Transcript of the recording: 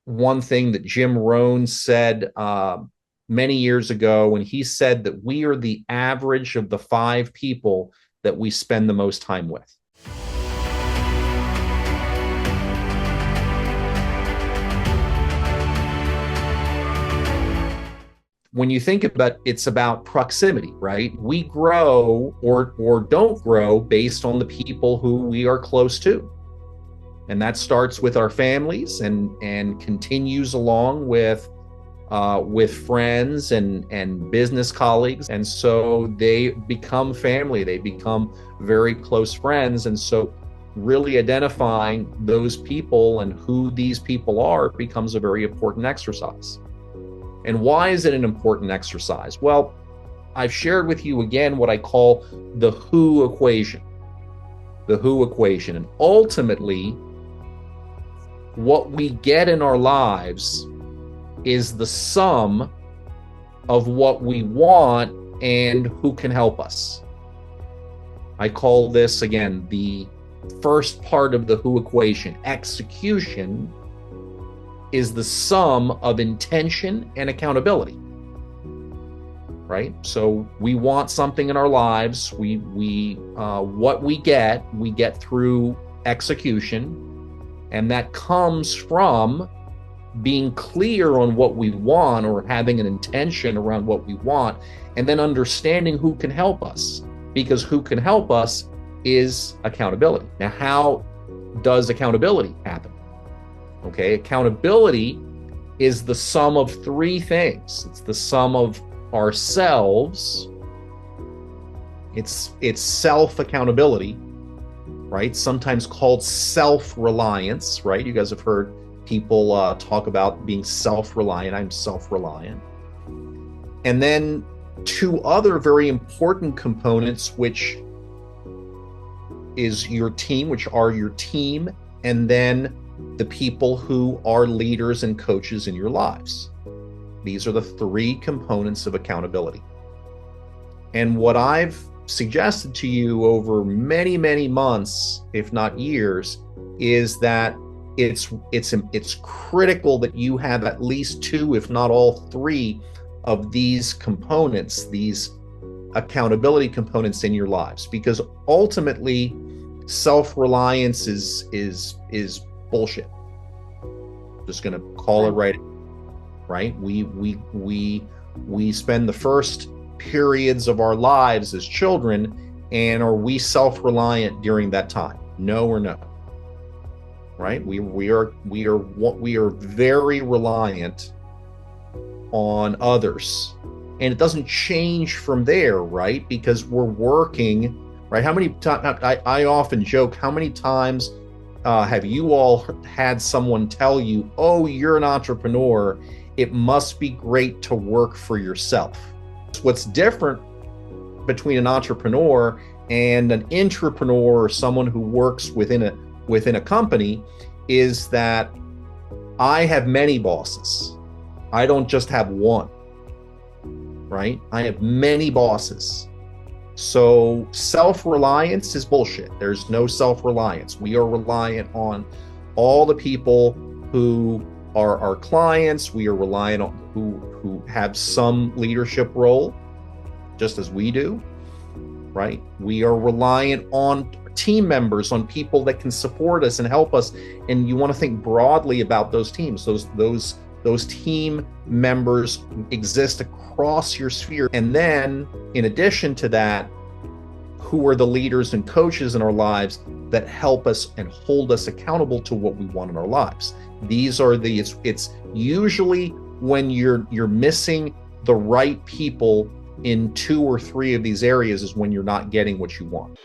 one thing that Jim Rohn said many years ago when he said that we are the average of the 5 people that we spend the most time with. When you think about it, it's about proximity, right? We grow or don't grow based on the people who we are close to. And that starts with our families and continues along with friends and business colleagues. And so they become family, they become very close friends. And so really identifying those people and who these people are becomes a very important exercise. And why is it an important exercise? Well, I've shared with you again what I call the who equation. The who equation. And ultimately, what we get in our lives is the sum of what we want and who can help us. I call this, again, the first part of the who equation. Execution is the sum of intention and accountability, right? So we want something in our lives. What we get through execution, and that comes from being clear on what we want or having an intention around what we want, and then understanding who can help us, because who can help us is accountability. Now, how does accountability happen? Okay, accountability is the sum of 3 things. It's the sum of ourselves. It's self-accountability, right? Sometimes called self-reliance, right? You guys have heard people talk about being self-reliant. I'm self-reliant. And then 2 other very important components, which is your team, which are your team, and then the people who are leaders and coaches in your lives. These are the 3 components of accountability. And what I've suggested to you over many, many months, if not years, is that it's critical that you have at least 2, if not all 3 of these components, these accountability components in your lives, because ultimately self-reliance is bullshit. Just going to call it right. We spend the first periods of our lives as children, and are we self-reliant during that time? No or no. Right? We are very reliant on others, and it doesn't change from there, right? Because we're working, right? How many times I often joke, how many times have you all had someone tell you, oh, you're an entrepreneur, it must be great to work for yourself? What's different between an entrepreneur and an intrapreneur, or someone who works within a company, is that I have many bosses. I don't just have one, right? I have many bosses. So self-reliance is bullshit. There's no self-reliance. We are reliant on all the people who are our clients. We are reliant on who have some leadership role, just as we do, right? We are reliant on team members, on people that can support us and help us. And you want to think broadly about those teams. Those team members exist across your sphere. And then in addition to that, who are the leaders and coaches in our lives that help us and hold us accountable to what we want in our lives? These are it's usually when you're missing the right people in 2 or 3 of these areas is when you're not getting what you want.